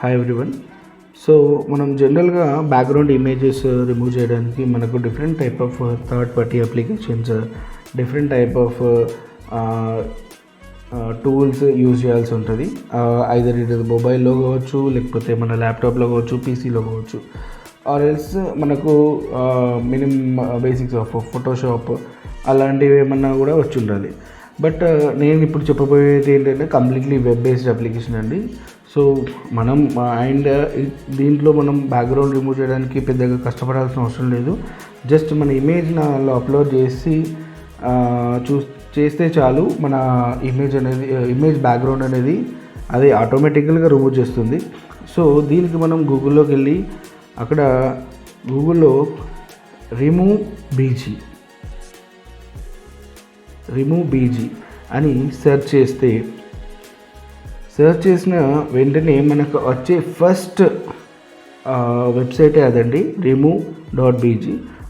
Hi everyone. So మనం జనరల్గా background images remove చేయడానికి మనకు different type of third party applications, different type of tools use చేయాల్సి ఉంటుంది. ఐదర్ ఇది మొబైల్లో కావచ్చు, లేకపోతే మన ల్యాప్టాప్లో కావచ్చు, పీసీలో కావచ్చు, ఆర్ ఎల్స్ మనకు మినిమం బేసిక్స్ ఆఫ్ ఫోటోషాప్ అలాంటివి ఏమన్నా కూడా వచ్చి ఉండాలి. బట్ నేను ఇప్పుడు చెప్పబోయేది ఏంటంటే కంప్లీట్లీ వెబ్ బేస్డ్ అప్లికేషన్ అండి. సో మనం అండ్ దీంట్లో మనం బ్యాక్గ్రౌండ్ రిమూవ్ చేయడానికి పెద్దగా కష్టపడాల్సిన అవసరం లేదు. జస్ట్ మన ఇమేజ్ నాలో అప్లోడ్ చేసి చేస్తే చాలు, మన ఇమేజ్ బ్యాక్గ్రౌండ్ అనేది అది ఆటోమేటికల్గా రిమూవ్ చేస్తుంది. సో దీనికి మనం గూగుల్లోకి వెళ్ళి అక్కడ గూగుల్లో రిమూవ్ బీజీ అని సెర్చ్ చేసిన వెంటనే మనకు వచ్చే ఫస్ట్ వెబ్సైటే అదండి, remove.bg.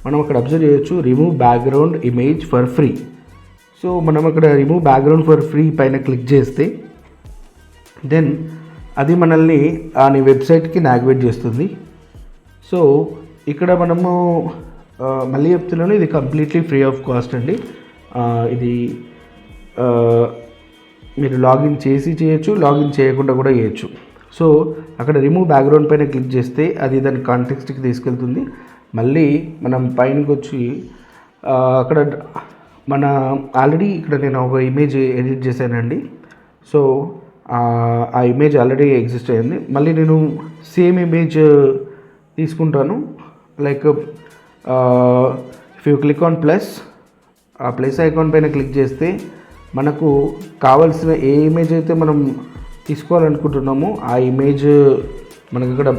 మనం అక్కడ అబ్జర్వ్ చేయొచ్చు, remove background image for free. So మనం అక్కడ రిమూవ్ బ్యాక్గ్రౌండ్ ఫర్ ఫ్రీ పైన క్లిక్ చేస్తే దెన్ అది మనల్ని ఆ వెబ్సైట్కి నావిగేట్ చేస్తుంది. సో ఇక్కడ మనము మళ్ళీ చెప్తున్నాను, ఇది కంప్లీట్లీ ఫ్రీ ఆఫ్ కాస్ట్ అండి. ఇది మీరు లాగిన్ చేసి చేయొచ్చు, లాగిన్ చేయకుండా కూడా చేయొచ్చు. సో అక్కడ రిమూవ్ బ్యాక్గ్రౌండ్ పైన క్లిక్ చేస్తే అది దాని కాంటెక్స్ట్కి తీసుకెళ్తుంది. మళ్ళీ మనం పైనకి వచ్చి అక్కడ మన ఆల్రెడీ ఇక్కడ నేను ఒక ఇమేజ్ ఎడిట్ చేశానండి. సో ఆ ఇమేజ్ ఆల్రెడీ ఎగ్జిస్ట్ అయ్యింది. మళ్ళీ నేను సేమ్ ఇమేజ్ తీసుకుంటాను. Like if you click on plus, ఆ ప్లస్ ఐకాన్ పైన క్లిక్ చేస్తే మనకు కావాల్సిన ఏ ఇమేజ్ అయితే మనం తీసుకోవాలనుకుంటున్నామో ఆ ఇమేజ్ మనకి ఇక్కడ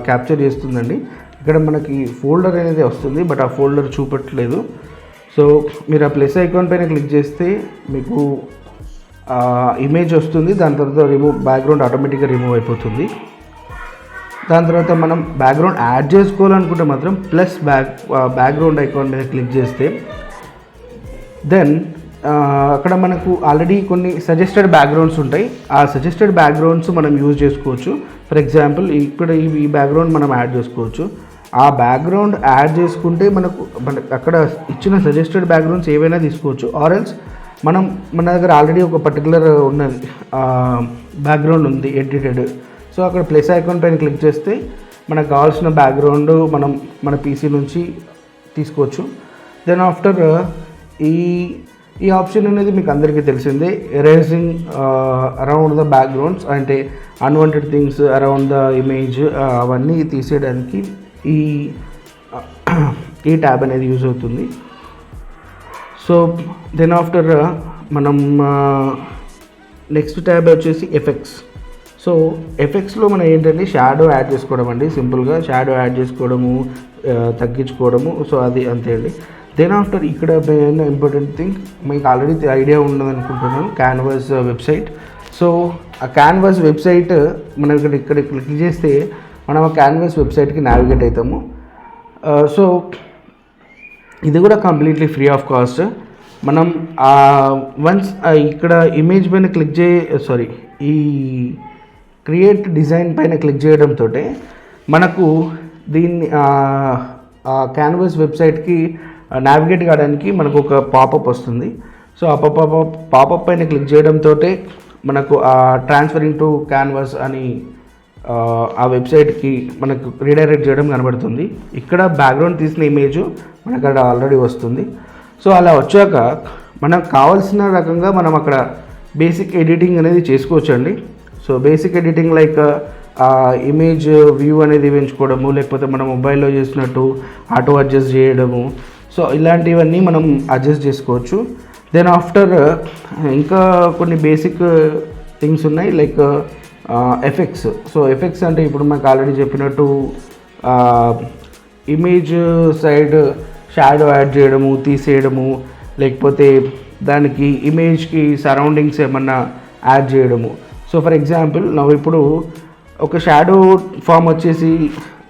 క్యాప్చర్ చేస్తుందండి. ఇక్కడ మనకి ఫోల్డర్ అనేది వస్తుంది, బట్ ఆ ఫోల్డర్ చూపట్లేదు. సో మీరు ఆ ప్లస్ ఐకాన్ పైన క్లిక్ చేస్తే మీకు ఇమేజ్ వస్తుంది. దాని తర్వాత బ్యాక్గ్రౌండ్ ఆటోమేటిక్గా రిమూవ్ అయిపోతుంది. దాని తర్వాత మనం బ్యాక్గ్రౌండ్ యాడ్ చేసుకోవాలనుకుంటే మాత్రం ప్లస్ బ్యాక్గ్రౌండ్ ఐకాన్ మీద క్లిక్ చేస్తే దెన్ అక్కడ మనకు ఆల్రెడీ కొన్ని సజెస్టెడ్ బ్యాక్గ్రౌండ్స్ ఉంటాయి. ఆ సజెస్టెడ్ బ్యాక్గ్రౌండ్స్ మనం యూజ్ చేసుకోవచ్చు. ఫర్ ఎగ్జాంపుల్ ఇక్కడ ఈ బ్యాక్గ్రౌండ్ మనం యాడ్ చేసుకోవచ్చు. ఆ బ్యాక్గ్రౌండ్ యాడ్ చేసుకుంటే మనకు అక్కడ ఇచ్చిన సజెస్టెడ్ బ్యాక్గ్రౌండ్స్ ఏవైనా తీసుకోవచ్చు. ఆర్ ఎల్స్ మన దగ్గర ఆల్రెడీ ఒక పర్టికులర్ ఉన్నది బ్యాక్గ్రౌండ్ ఉంది ఎడిటెడ్. సో అక్కడ ప్లస్ ఐకాన్ పైన క్లిక్ చేస్తే మనకు కావాల్సిన బ్యాక్గ్రౌండ్ మనం మన పీసీ నుంచి తీసుకోవచ్చు. దెన్ ఆఫ్టర్ ఈ ఆప్షన్ అనేది మీకు అందరికీ తెలిసిందే, ఎరేజింగ్ అరౌండ్ ద బ్యాక్గ్రౌండ్స్, అంటే unwanted things around the image అవన్నీ తీసేయడానికి ఈ ట్యాబ్ అనేది యూజ్ అవుతుంది. సో దెన్ ఆఫ్టర్ మనం నెక్స్ట్ ట్యాబ్ వచ్చేసి ఎఫెక్ట్స్. సో ఎఫెక్ట్స్లో మనం ఏంటంటే షాడో యాడ్ చేసుకోవడం అండి. సింపుల్గా షాడో యాడ్ చేసుకోవడము, తగ్గించుకోవడము. సో అది అంతే అండి. దెన్ ఆఫ్టర్ ఇక్కడ మెయిన్ ఇంపార్టెంట్ థింగ్ మీకు ఆల్రెడీ ఐడియా ఉన్నది అనుకుంటున్నాను, క్యాన్వాస్ వెబ్సైట్. సో ఆ క్యాన్వాస్ వెబ్సైట్ మనం ఇక్కడ క్లిక్ చేస్తే మనం ఆ క్యాన్వాస్ వెబ్సైట్కి నావిగేట్ అవుతాము. సో ఇది కూడా కంప్లీట్లీ ఫ్రీ ఆఫ్ కాస్ట్. మనం వన్స్ ఇక్కడ ఇమేజ్ పైన క్లిక్ ఈ క్రియేట్ డిజైన్ పైన క్లిక్ చేయడంతో మనకు దీన్ని క్యాన్వాస్ వెబ్సైట్కి నావిగేట్ కావడానికి మనకు ఒక పాపప్ వస్తుంది. సో ఆ పాపప్ పైన క్లిక్ చేయడంతో మనకు ట్రాన్స్ఫరింగ్ టు క్యాన్వాస్ అని ఆ వెబ్సైట్కి మనకు రీడైరెక్ట్ చేయడం కనబడుతుంది. ఇక్కడ బ్యాక్గ్రౌండ్ తీసిన ఇమేజ్ మనకు అక్కడ ఆల్రెడీ వస్తుంది. సో అలా వచ్చాక మనకు కావాల్సిన రకంగా మనం అక్కడ బేసిక్ ఎడిటింగ్ అనేది చేసుకోవచ్చు అండి. So basic editing like image view అనేది పెంచుకోవడము, లేకపోతే మనం మొబైల్లో చేసినట్టు ఆటో అడ్జస్ట్ చేయడము. సో ఇలాంటివన్నీ మనం అడ్జస్ట్ చేసుకోవచ్చు. దెన్ ఆఫ్టర్ ఇంకా కొన్ని బేసిక్ థింగ్స్ ఉన్నాయి లైక్ ఎఫెక్ట్స్. సో ఎఫెక్ట్స్ అంటే ఇప్పుడు మనకు ఆల్రెడీ చెప్పినట్టు ఇమేజ్ సైడ్ షాడో యాడ్ చేయడము, తీసేయడము, లేకపోతే దానికి ఇమేజ్కి సరౌండింగ్స్ ఏమన్నా యాడ్ చేయడము. సో ఫర్ ఎగ్జాంపుల్ ఇప్పుడు ఒక షాడో ఫామ్ వచ్చేసి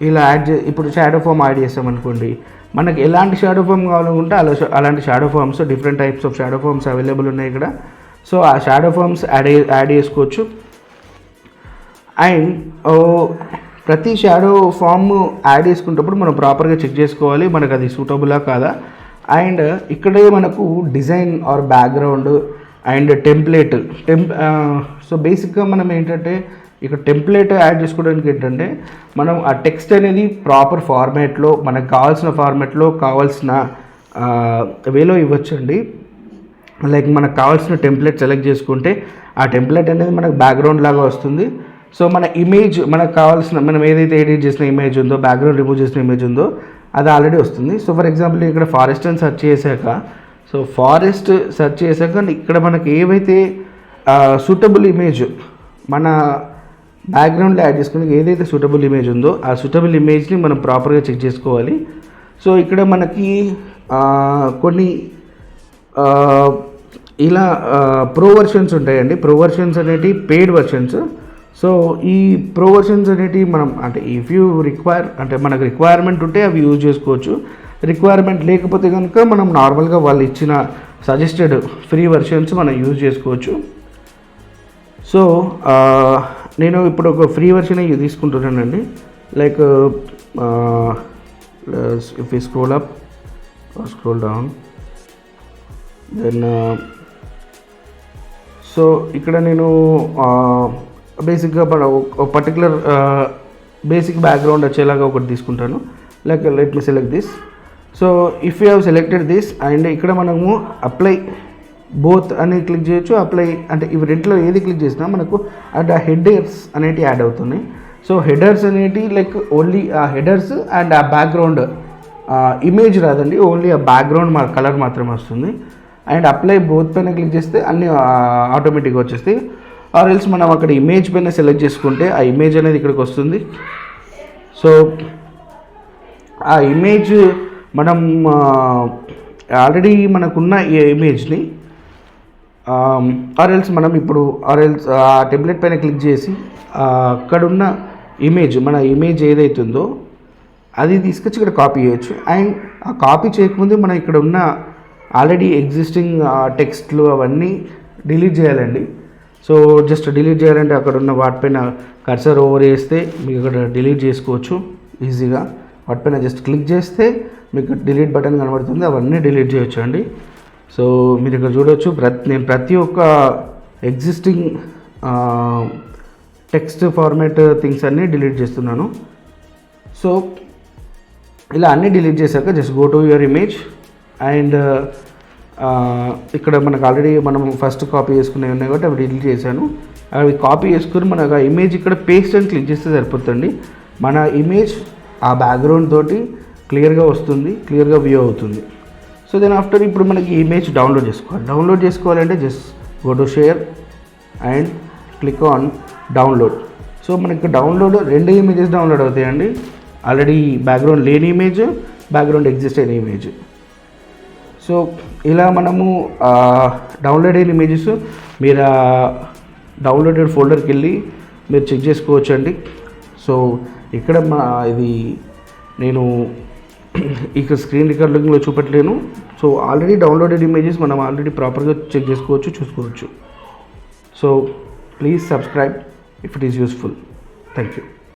ఇలా ఇప్పుడు షాడో ఫామ్ యాడ్ చేస్తామనుకోండి, మనకి ఎలాంటి షాడో ఫామ్ కావాలనుకుంటే అలాంటి shadow forms, different types of shadow forms available ఉన్నాయి ఇక్కడ. సో ఆ షాడో ఫామ్స్ యాడ్ చేసుకోవచ్చు. అండ్ ప్రతి షాడో ఫామ్ యాడ్ చేసుకునేటప్పుడు మనం ప్రాపర్గా చెక్ చేసుకోవాలి మనకు అది సూటబులా కాదా. అండ్ ఇక్కడే మనకు design or background and template so బేసిక్గా మనం ఏంటంటే ఇక్కడ టెంప్లెట్ యాడ్ చేసుకోవడానికి ఏంటంటే మనం ఆ టెక్స్ట్ అనేది ప్రాపర్ ఫార్మాట్లో మనకు కావాల్సిన ఫార్మాట్లో కావాల్సిన వేలో ఇవ్వచ్చండి. లైక్ మనకు కావాల్సిన టెంప్లెట్ సెలెక్ట్ చేసుకుంటే ఆ టెంప్లెట్ అనేది మనకు బ్యాక్గ్రౌండ్ లాగా వస్తుంది. సో మన ఇమేజ్ మనకు కావాల్సిన మనం ఏదైతే ఎడిట్ చేసిన ఇమేజ్ ఉందో బ్యాక్గ్రౌండ్ రిమూవ్ చేసిన ఇమేజ్ ఉందో అది ఆల్రెడీ వస్తుంది. సో ఫర్ ఎగ్జాంపుల్ ఇక్కడ ఫారెస్ట్ అని సెర్చ్ చేశాక సో ఫారెస్ట్ సెర్చ్ చేశాక ఇక్కడ మనకి ఏవైతే సూటబుల్ ఇమేజ్ మన బ్యాక్గ్రౌండ్లో యాడ్ చేసుకుని ఏదైతే సూటబుల్ ఇమేజ్ ఉందో ఆ సూటబుల్ ఇమేజ్ని మనం ప్రాపర్గా చెక్ చేసుకోవాలి. సో ఇక్కడ మనకి కొన్ని ఇలా ప్రో వర్షన్స్ ఉంటాయండి. ప్రో వర్షన్స్ అనేటివి పెయిడ్ వర్షన్స్. సో ఈ ప్రో వర్షన్స్ అనేటివి మనం అంటే ఇఫ్ యూ రిక్వైర్ అంటే మనకు రిక్వైర్మెంట్ ఉంటే అవి యూజ్ చేసుకోవచ్చు. రిక్వైర్మెంట్ లేకపోతే కనుక మనం నార్మల్గా వాళ్ళు ఇచ్చిన సజెస్టెడ్ ఫ్రీ వర్షన్స్ మనం యూజ్ చేసుకోవచ్చు. సో నేను ఇప్పుడు ఒక ఫ్రీ వర్షన్ తీసుకుంటున్నానండి. Like if you scroll up scroll down then so ఇక్కడ నేను బేసిక్గా ఒక పర్టికులర్ బేసిక్ బ్యాక్గ్రౌండ్ వచ్చేలాగా ఒకటి తీసుకుంటాను. Like let me select this. So if you have selected this and ఇక్కడ మనము అప్లై బోత్ అని క్లిక్ చేయొచ్చు. అప్లై అంటే ఇవి రెంట్లో ఏది క్లిక్ చేసినా మనకు అండ్ ఆ హెడర్స్ అనేటివి యాడ్ అవుతున్నాయి. సో హెడర్స్ అనేటివి లైక్ ఓన్లీ ఆ హెడర్స్ అండ్ ఆ బ్యాక్గ్రౌండ్ ఇమేజ్ రాదండి, ఓన్లీ ఆ బ్యాక్గ్రౌండ్ కలర్ మాత్రమే వస్తుంది. అండ్ అప్లై బోత్ పైన క్లిక్ చేస్తే అన్నీ ఆటోమేటిక్గా వచ్చేస్తాయి. ఆర్ ఎల్స్ మనం అక్కడ ఇమేజ్ పైన సెలెక్ట్ చేసుకుంటే ఆ ఇమేజ్ అనేది ఇక్కడికి వస్తుంది. సో ఆ ఇమేజ్ మనం ఆల్రెడీ మనకున్న ఈ ఇమేజ్ని ఆర్ ఎల్స్ మనం ఇప్పుడు ఆర్ ఎల్స్ ఆ టెంప్లెట్ పైన క్లిక్ చేసి అక్కడున్న ఇమేజ్ మన ఇమేజ్ ఏదైతుందో అది తీసుకొచ్చి ఇక్కడ కాపీ చేయొచ్చు. అండ్ ఆ కాపీ చేయకముందే మనం ఇక్కడ ఉన్న ఆల్రెడీ ఎగ్జిస్టింగ్ టెక్స్ట్లు అవన్నీ డిలీట్ చేయాలండి. సో జస్ట్ డిలీట్ చేయాలంటే అక్కడ ఉన్న వాటిపైన కర్సర్ ఓవర్ చేస్తే మీకు ఇక్కడ డిలీట్ చేసుకోవచ్చు ఈజీగా. వాటిపైన జస్ట్ క్లిక్ చేస్తే మీకు డిలీట్ బటన్ కనబడుతుంది, అవన్నీ డిలీట్ చేయొచ్చు అండి. సో మీరు ఇక్కడ చూడవచ్చు నేను ప్రతి ఒక్క ఎగ్జిస్టింగ్ టెక్స్ట్ ఫార్మాట్ థింగ్స్ అన్నీ డిలీట్ చేస్తున్నాను. సో ఇలా అన్నీ డిలీట్ చేశాక just go to your image and ఇక్కడ మనకు ఆల్రెడీ మనం ఫస్ట్ కాపీ చేసుకునేవి ఉన్నాయి కాబట్టి అవి డిలీట్ చేశాను. అవి కాపీ చేసుకుని మనకు ఆ ఇమేజ్ ఇక్కడ పేస్ట్ అని క్లిక్ చేస్తే సరిపోతుంది. మన ఇమేజ్ ఆ బ్యాక్గ్రౌండ్ తోటి క్లియర్గా వస్తుంది, క్లియర్గా వ్యూ అవుతుంది. సో దెన్ ఆఫ్టర్ ఇప్పుడు మనకి ఇమేజ్ డౌన్లోడ్ చేసుకోవాలి. డౌన్లోడ్ చేసుకోవాలంటే just go to share and click on download. So మనకి డౌన్లోడ్ 2 ఇమేజెస్ డౌన్లోడ్ అవుతాయండి. ఆల్రెడీ బ్యాక్గ్రౌండ్ లేని ఇమేజ్, బ్యాక్గ్రౌండ్ ఎగ్జిస్ట్ అయిన ఇమేజ్. సో ఇలా మనము డౌన్లోడ్ అయిన ఇమేజెస్ మీరు డౌన్లోడెడ్ ఫోల్డర్కి వెళ్ళి మీరు చెక్ చేసుకోవచ్చు అండి. సో ఇక్కడ ఇది నేను ఇక్కడ స్క్రీన్ రికార్డింగ్లో చూపెట్టలేను. సో ఆల్రెడీ డౌన్లోడెడ్ ఇమేజెస్ మనం ఆల్రెడీ ప్రాపర్గా చెక్ చేసుకోవచ్చు, చూసుకోవచ్చు. So please subscribe if it is useful. Thank you.